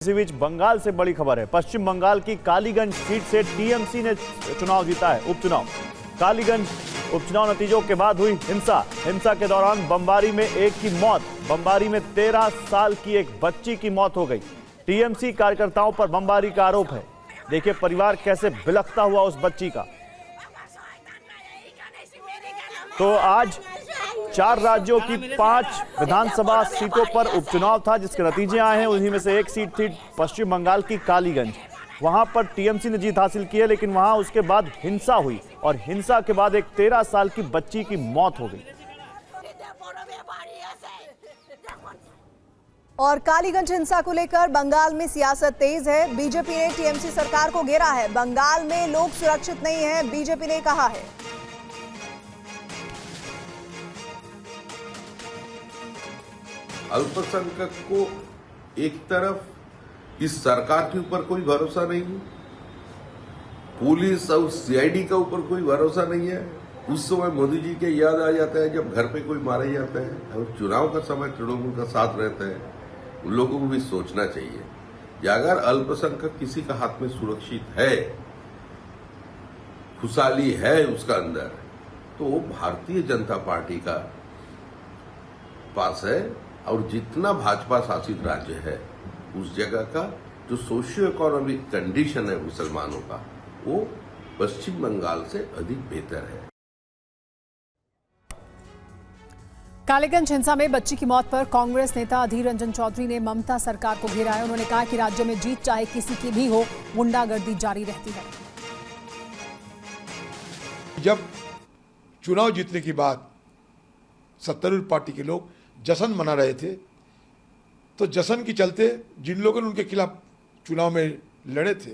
इसी बीच बंगाल से बड़ी खबर है। पश्चिम बंगाल की कालीगंज सीट से टीएमसी ने चुनाव जीता है, उपचुनाव। कालीगंज उपचुनाव नतीजों के बाद हुई हिंसा के दौरान बमबारी में एक की मौत। बमबारी में 13 साल की एक बच्ची की मौत हो गई। टीएमसी कार्यकर्ताओं पर बमबारी का आरोप है। देखिए परिवार कैसे बिलखता हुआ उस बच्ची का। तो आज 4 राज्यों की 5 विधानसभा सीटों पर उपचुनाव था, जिसके नतीजे आए हैं। उन्हीं में से एक सीट थी पश्चिम बंगाल की कालीगंज। वहां पर टीएमसी ने जीत हासिल की है, लेकिन वहां उसके बाद हिंसा हुई और हिंसा के बाद एक 13 साल की बच्ची की मौत हो गई। और कालीगंज हिंसा को लेकर बंगाल में सियासत तेज है। बीजेपी ने टीएमसी सरकार को घेरा है। बंगाल में लोग सुरक्षित नहीं है, बीजेपी ने कहा है। अल्पसंख्यक को एक तरफ इस सरकार के ऊपर कोई भरोसा नहीं है, पुलिस और सीआईडी का ऊपर कोई भरोसा नहीं है। उस समय मोदी जी के याद आ जाता है जब घर पे कोई मारा जाता है, और चुनाव का समय तृणमूल का साथ रहता है। उन लोगों को भी सोचना चाहिए कि अगर अल्पसंख्यक किसी का हाथ में सुरक्षित है, खुशहाली है उसका अंदर, तो वो भारतीय जनता पार्टी का पास है। और जितना भाजपा शासित राज्य है उस जगह का जो सोशियो इकोनॉमिक कंडीशन है मुसलमानों का, वो पश्चिम बंगाल से अधिक बेहतर है। कालीगंज हिंसा में बच्ची की मौत पर कांग्रेस नेता अधीर रंजन चौधरी ने ममता सरकार को घेरा है। उन्होंने कहा कि राज्य में जीत चाहे किसी की भी हो, गुंडागर्दी जारी रहती है। जब चुनाव जीतने के बाद सत्तारूढ़ पार्टी के लोग जश्न मना रहे थे, तो जश्न के चलते जिन लोगों ने उनके खिलाफ चुनाव में लड़े थे,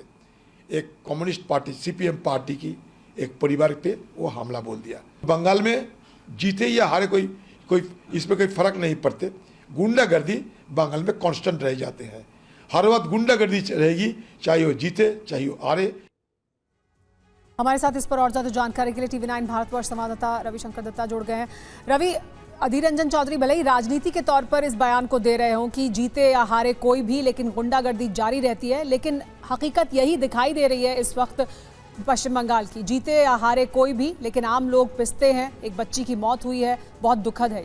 एक कम्युनिस्ट पार्टी सीपीएम पार्टी की एक परिवार पे वो हमला बोल दिया। बंगाल में जीते या हारे कोई इसमें कोई फर्क नहीं पड़ते। गुंडागर्दी बंगाल में कांस्टेंट रह जाते हैं। हर वक्त गुंडागर्दी रहेगी, चाहे वो जीते चाहे वो हारे। हमारे साथ इस पर और ज्यादा जानकारी के लिए टीवी9 भारतवर्ष संवाददाता रविशंकर दत्ता जुड़ गए हैं। रवि, अधीर रंजन चौधरी भले ही राजनीति के तौर पर इस बयान को दे रहे हों कि जीते या हारे कोई भी, लेकिन गुंडागर्दी जारी रहती है, लेकिन हकीकत यही दिखाई दे रही है इस वक्त पश्चिम बंगाल की। जीते या हारे कोई भी, लेकिन आम लोग पिसते हैं। एक बच्ची की मौत हुई है, बहुत दुखद है।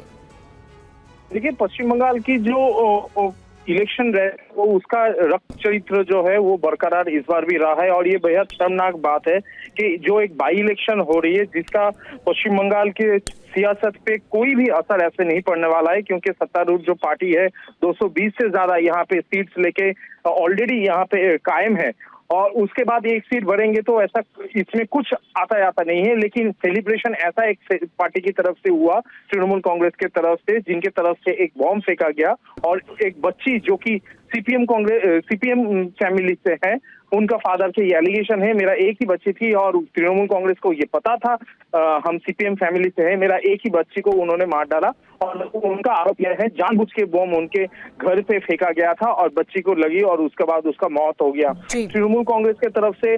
देखिए, पश्चिम बंगाल की जो इलेक्शन रहे वो उसका रक्त चरित्र जो है वो बरकरार इस बार भी रहा है। और ये बेहद शर्मनाक बात है कि जो एक बाई इलेक्शन हो रही है जिसका पश्चिम बंगाल के सियासत पे कोई भी असर ऐसे नहीं पड़ने वाला है, क्योंकि सत्तारूढ़ जो पार्टी है 220 से ज्यादा यहाँ पे सीट्स लेके ऑलरेडी यहाँ पे कायम है। और उसके बाद एक सीट बढ़ेंगे तो ऐसा इसमें कुछ आता जाता नहीं है। लेकिन सेलिब्रेशन ऐसा एक पार्टी की तरफ से हुआ, तृणमूल कांग्रेस के तरफ से, जिनके तरफ से एक बॉम्ब फेंका गया और एक बच्ची जो कि सीपीएम फैमिली से है, उनका फादर के ये एलिगेशन है, मेरा एक ही बच्ची थी और तृणमूल कांग्रेस को ये पता था हम सीपीएम फैमिली से हैं, मेरा एक ही बच्ची को उन्होंने मार डाला। और उनका आरोप यह है जानबूझ के बम उनके घर पे फेंका गया था और बच्ची को लगी और उसके बाद उसका मौत हो गया। तृणमूल कांग्रेस के तरफ से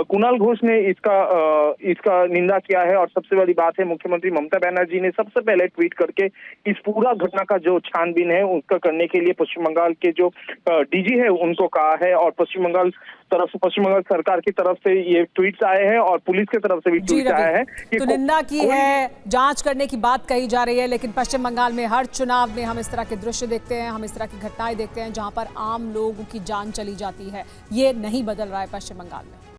कुणाल घोष ने इसका निंदा किया है। और सबसे बड़ी बात है, मुख्यमंत्री ममता बनर्जी ने सबसे पहले ट्वीट करके इस पूरा घटना का जो छानबीन है उसका करने के लिए पश्चिम बंगाल के जो डीजी है उनको कहा है। और पश्चिम बंगाल सरकार की तरफ से ये ट्वीट्स आए हैं और पुलिस की तरफ से भी ट्वीट आए हैं। तो निंदा की है, जांच करने की बात कही जा रही है, लेकिन पश्चिम बंगाल में हर चुनाव में हम इस तरह के दृश्य देखते हैं, हम इस तरह की घटनाएं देखते हैं जहां पर आम लोगों की जान चली जाती है। ये नहीं बदल रहा है पश्चिम बंगाल में।